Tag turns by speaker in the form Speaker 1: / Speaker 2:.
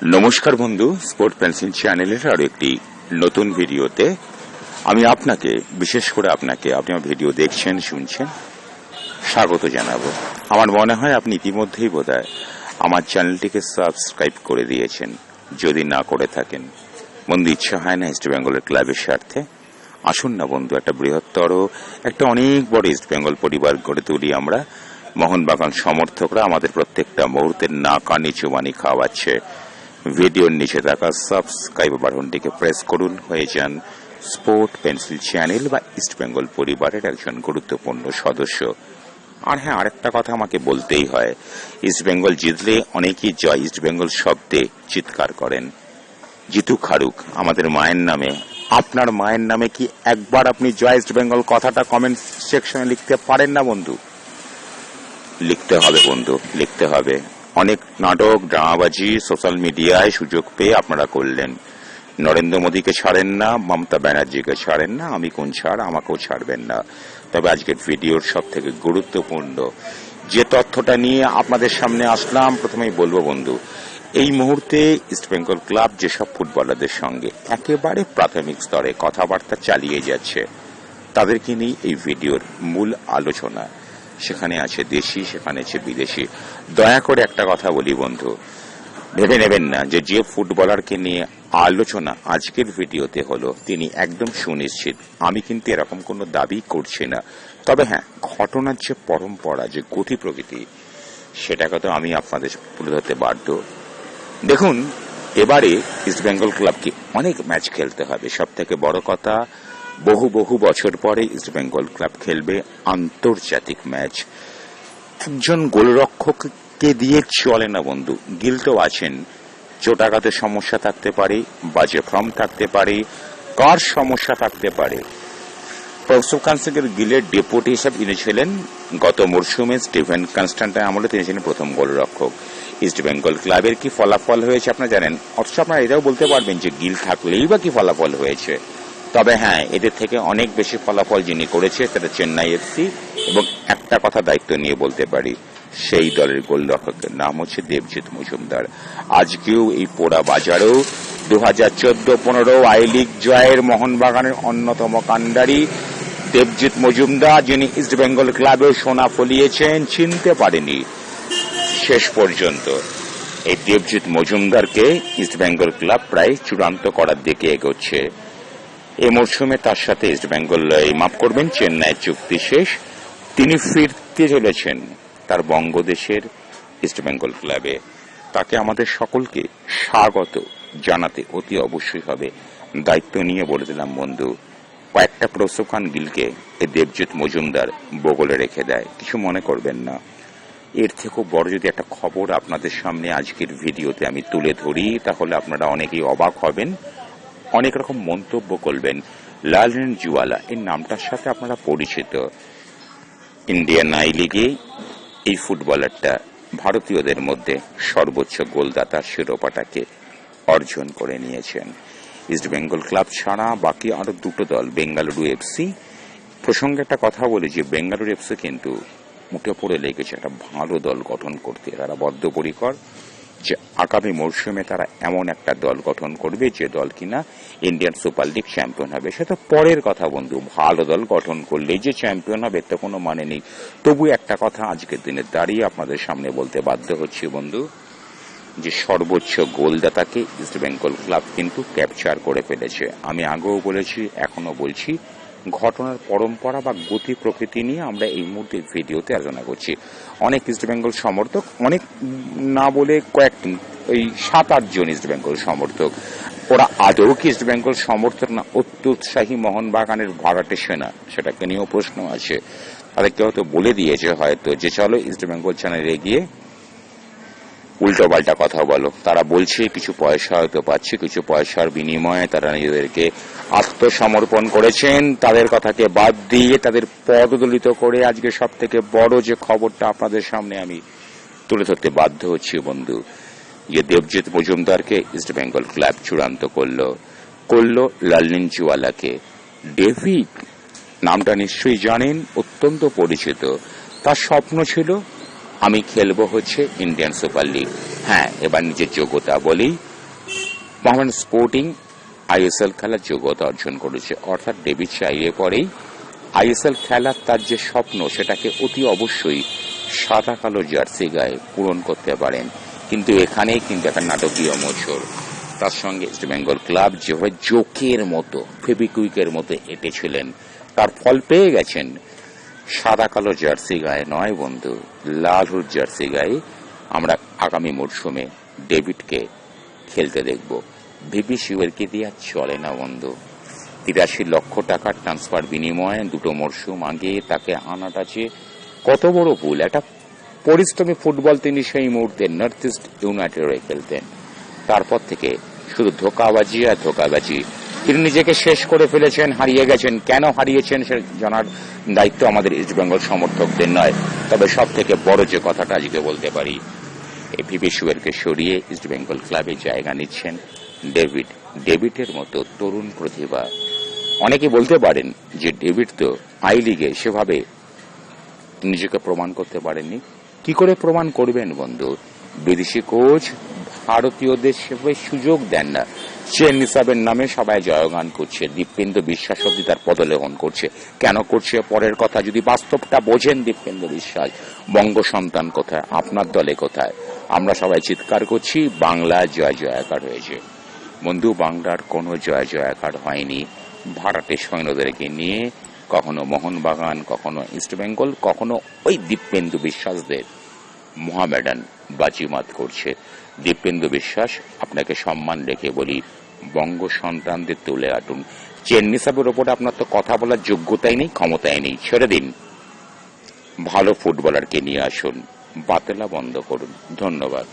Speaker 1: নমস্কার বন্ধু, sport pencil চ্যানেলের আরো একটি নতুন ভিডিওতে আমি আপনাকে বিশেষ করে আপনি আমার ভিডিও দেখছেন শুনছেন স্বাগত জানাবো। আমার মনে হয় আপনি ইতিমধ্যেই বোধহয় আমার চ্যানেলটিকে সাবস্ক্রাইব করে দিয়েছেন। যদি না করে থাকেন বন্ধু, ইচ্ছা হয় না ইস্ট বেঙ্গলের ক্লাবের স্বার্থে আসুন না বন্ধু, একটা বৃহত্তর একটা অনেক বড় ইস্ট বেঙ্গল পরিবার গড়ে তুলি আমরা। মোহনবাগান সমর্থকরা আমাদের প্রত্যেকটা মুহূর্তের না কানি চুমানি খাওয়াচ্ছে। ভিডিওর নিচে থাকা সাবস্ক্রাইব বাটনটিকে প্রেস করুন, হয়ে যান স্পোর্ট পেন্সিল চ্যানেল বা ইস্ট বেঙ্গল পরিবারের একজন গুরুত্বপূর্ণ সদস্য। আর হ্যাঁ, আরেকটা কথা আমাকে বলতেই হয়, ইস্ট বেঙ্গল জিতলে অনেকেই জয় ইস্ট বেঙ্গল শব্দে চিৎকার করেন। জিতু খারুক আমাদের মায়ের নামে, আপনার মায়ের নামে কি একবার আপনি জয় ইস্ট বেঙ্গল কথাটা কমেন্ট সেকশনে লিখতে পারেন না বন্ধু? লিখতে হবে বন্ধু, লিখতে হবে। অনেক নাটক ড্রামাবাজি সোশ্যাল মিডিয়ায় সুযোগ পেয়ে আপনারা করলেন। নরেন্দ্র মোদীকে ছাড়েন না, মমতা ব্যানার্জিকে ছাড়েন না, আমি কোন ছাড়, আমাকেও ছাড়বেন না। তবে আজকের ভিডিওর সব থেকে গুরুত্বপূর্ণ যে তথ্যটা নিয়ে আপনাদের সামনে আসলাম, প্রথমেই বলবো বন্ধু, এই মুহূর্তে ইস্ট বেঙ্গল ক্লাব যেসব ফুটবলারদের সঙ্গে একেবারে প্রাথমিক স্তরে কথাবার্তা চালিয়ে যাচ্ছে, তাদেরকে নিয়ে এই ভিডিওর মূল আলোচনা। সেখানে আছে দেশি, সেখানে আছে বিদেশি। দয়া করে একটা কথা বলি বন্ধু, ভেবে নেবেন না যে ফুটবলারকে নিয়ে আলোচনা আজকের ভিডিওতে হলো তিনি একদম সুনিশ্চিত। আমি কিন্তু এরকম কোনো দাবি করছি না। তবে হ্যাঁ, ঘটনার যে পরম্পরা, যে গতি প্রকৃতি, সেটাকে তো আমি আপনাদের তুলে ধরতে বাধ্য। দেখুন, এবারে ইস্ট বেঙ্গল ক্লাবকে অনেক ম্যাচ খেলতে হবে। সব থেকে বড় কথা, বহু বছর পরে ইস্ট বেঙ্গল ক্লাব খেলবে আন্তর্জাতিক ম্যাচ। একজন গোলরক্ষককে দিয়ে চলে না বন্ধু, গিল তো আছেন, চোটাঘাতের সমস্যা থাকতে পারে, বাজে ফর্ম থাকতে পারে, কার সমস্যা থাকতে পারে। প্রসবকান্সের গিলের ডেপুটি হিসাবে ইনি ছিলেন গত মরশুমে স্টিভেন কনস্ট্যান্টাইন আমলে, তিনি ছিলেন প্রথম গোলরক্ষক। ইস্ট বেঙ্গল ক্লাবের কি ফলাফল হয়েছে আপনারা জানেন, অথচ আপনারা এটাও বলতে পারবেন যে গিল থাকলেই বা কি ফলাফল হয়েছে। তবে হ্যাঁ, এদের থেকে অনেক বেশি ফলাফল যিনি করেছে সেটা চেন্নাই এফসি, এবং একটা কথা দায়িত্ব নিয়ে বলতে পারি, সেই দলের গোলরক্ষকের নাম হচ্ছে দেবজিৎ মজুমদার। আজকেও এই পোড়া বাজারেও 2014-15 আই লিগ জয়ের মোহনবাগানের অন্যতম কাণ্ডারি দেবজিৎ মজুমদার, যিনি ইস্ট বেঙ্গল ক্লাবেও সোনা ফলিয়েছেন, চিনতে পারেনি শেষ পর্যন্ত। এই দেবজিৎ মজুমদারকে ইস্ট বেঙ্গল ক্লাব প্রায় চূড়ান্ত করার দিকে এগোচ্ছে। এই মরশুমে তার সাথে ইস্ট বেঙ্গল মাফ করবেন চেন্নাই চুক্তি শেষ। তিনি ফিরতে চলেছেন তার বঙ্গদেশের ইস্ট বেঙ্গল ক্লাবে। তাকে আমাদের সকলকে স্বাগত জানাতে অতি অবশ্যই হবে। দায়িত্ব নিয়ে বলে দিলাম বন্ধু, কয়েকটা প্রসবকান গিলকে এই দেবজিৎ মজুমদার বগলে রেখে দেয়, কিছু মনে করবেন না। এর থেকেও বড় যদি একটা খবর আপনাদের সামনে আজকের ভিডিওতে আমি তুলে ধরি, তাহলে আপনারা অনেকেই অবাক হবেন, অনেক রকম মন্তব্য করবেন। লালরেনজুয়ালা এই নামটার সাথে আপনারা পরিচিত। ইন্ডিয়ান আই লিগে এই ফুটবলারটা ভারতীয়দের মধ্যে সর্বোচ্চ গোলদাতার শিরোপাটাকে অর্জন করে নিয়েছেন। ইস্ট বেঙ্গল ক্লাব ছাড়া বাকি আরো দুটো দল, বেঙ্গালুরু এফসি প্রসঙ্গে একটা কথা বলি যে বেঙ্গালুরু এফসি কিন্তু মুঠে পড়ে লেগেছে একটা ভালো দল গঠন করতে। তারা বদ্ধপরিকর যে আগামী মরশুমে তারা এমন একটা দল গঠন করবে যে দল কিনা ইন্ডিয়ান সুপার লিগ চ্যাম্পিয়ন হবে। সেটা পরের কথা বন্ধু, ভালো দল গঠন করলে যে চ্যাম্পিয়ন হবে এতে কোনো মানে নেই। তবু একটা কথা আজকের দিনে দাঁড়িয়ে আপনাদের সামনে বলতে বাধ্য হচ্ছি বন্ধু, যে সর্বোচ্চ গোলদাতাকে ইস্ট বেঙ্গল ক্লাব কিন্তু ক্যাপচার করে ফেলেছে। আমি আগেও বলেছি, এখনো বলছি, ঘটনার পরম্পরা বা গতি প্রকৃতি নিয়ে আমরা এই মুহূর্তে ভিডিওতে আলোচনা করছি। অনেক ইস্ট বেঙ্গল সমর্থক, অনেক না বলে কয়েকটি, ওই 7-8 জন ইস্ট বেঙ্গল সমর্থক, ওরা আদৌ কি ইস্ট বেঙ্গল সমর্থক না অত্যুৎসাহী মোহনবাগানের ভাড়াটে সেনা, সেটাকে নিয়েও প্রশ্ন আছে। তাদেরকে হয়তো বলে দিয়েছে হয়তো যে চলো ইস্ট বেঙ্গল চ্যানেলে গিয়ে উল্টো পাল্টা কথা বলো। তারা বলছে কিছু পয়সা হয়তো পাচ্ছে, কিছু পয়সার বিনিময়ে তারা নিজেদেরকে আত্মসমর্পণ করেছেন। তাদের কথাকে বাদ দিয়ে তাদের পদদলিত করে আজকে সব থেকে বড় যে খবরটা আপনাদের সামনে আমি তুলে ধরতে বাধ্য হচ্ছি বন্ধু, যে দেবজিৎ মজুমদারকে ইস্ট বেঙ্গল ক্লাব চূড়ান্ত করলো লালরেনজুয়ালাকে। ডেভিড নামটা নিশ্চয়ই জানেন, অত্যন্ত পরিচিত। তার স্বপ্ন ছিল আমি খেলবো হচ্ছে ইন্ডিয়ান সুপার লিগ। হ্যাঁ, এবার নিজের যোগ্যতা বলেই মোহামেডান স্পোর্টিং আইএসএল খেলার যোগ্যতা অর্জন করেছে, অর্থাৎ ডেভিড চাইলে পরেই আইএসএল খেলার তার যে স্বপ্ন সেটাকে অতি অবশ্যই সাদা কালো জার্সি গায়ে পূরণ করতে পারেন। কিন্তু এখানেই কিন্তু একটা নাটকীয় মোচড়। তার সঙ্গে ইস্ট বেঙ্গল ক্লাব যেভাবে জোকের মতো ফেবিকুইকের মতো এঁটেছিলেন, তার ফল পেয়ে গেছেন। সাদা কালো জার্সি গায়ে নয় বন্ধু, লাল হলুদ জার্সি গায়ে আমরা আগামী মরশুমে ডেভিডকে খেলতে দেখব। ভিপি শিবেরকে দিয়ে আর চলে না বন্ধু। ৮৩ লক্ষ টাকার ট্রান্সফার বিনিময়ে 2 মরশুম আগে তাকে আনাটা যে কত বড় ভুল। একটা পরিশ্রমী ফুটবল তিনি সেই মুহূর্তে নর্থ ইস্ট ইউনাইটেডে খেলতেন। তারপর থেকে শুধু ধোকাবাজি আর ধোকাবাজি। তিনি নিজেকে শেষ করে ফেলেছেন, হারিয়ে গেছেন। কেন হারিয়েছেন সে জানার দায়িত্ব আমাদের ইস্ট বেঙ্গল সমর্থকদের নয়। তবে সব থেকে বড় যে কথাটা আজকে বলতে পারি, এই ভিপি শিবেরকে সরিয়ে ইস্ট বেঙ্গল ক্লাবে জায়গা নিচ্ছেন ডেভিড। ডেভিডের মতো তরুণ প্রতিভা। অনেকে বলতে পারেন যে ডেভিড তো আই লিগে সেভাবে নিজেকে প্রমাণ করতে পারেননি। কি করে প্রমাণ করবেন বন্ধু? বিদেশি কোচ ভারতীয়দের সেভাবে সুযোগ দেন না। চেন্নি সাহেবের নামে সবাই জয়গান করছে, দীপেন্দ্র বিশ্বাস অব্দি তার পদলেখন করছে। কেন করছে পরের কথা, যদি বাস্তবটা বোঝেন দীপেন্দ্র বিশ্বাস, বঙ্গ সন্তান কোথায়, আপনার দলে কোথায়? আমরা সবাই চিৎকার করছি বাংলা জয় জয়াকার হয়েছে। বন্ধু, বাংলার কোনো জয় জয়াকার হয়নি। ভাড়াটে সৈন্যদেরকে নিয়ে কখনো মোহনবাগান, কখনো ইস্ট বেঙ্গল, কখনো ওই দীপেন্দ্র বিশ্বাসদের মোহামেডান বাজিমাত করছে। দীপেন্দ্র বিশ্বাস, আপনাকে সম্মান রেখে বলি, বঙ্গ সন্তানদের তুলে আটুন। চেন্নি সাহেবের ওপরে আপনার তো কথা বলার যোগ্যতাই নেই, ক্ষমতাই নেই। ছেড়ে দিন, ভালো ফুটবলারকে নিয়ে আসুন, বাতেলা বন্ধ করুন। ধন্যবাদ।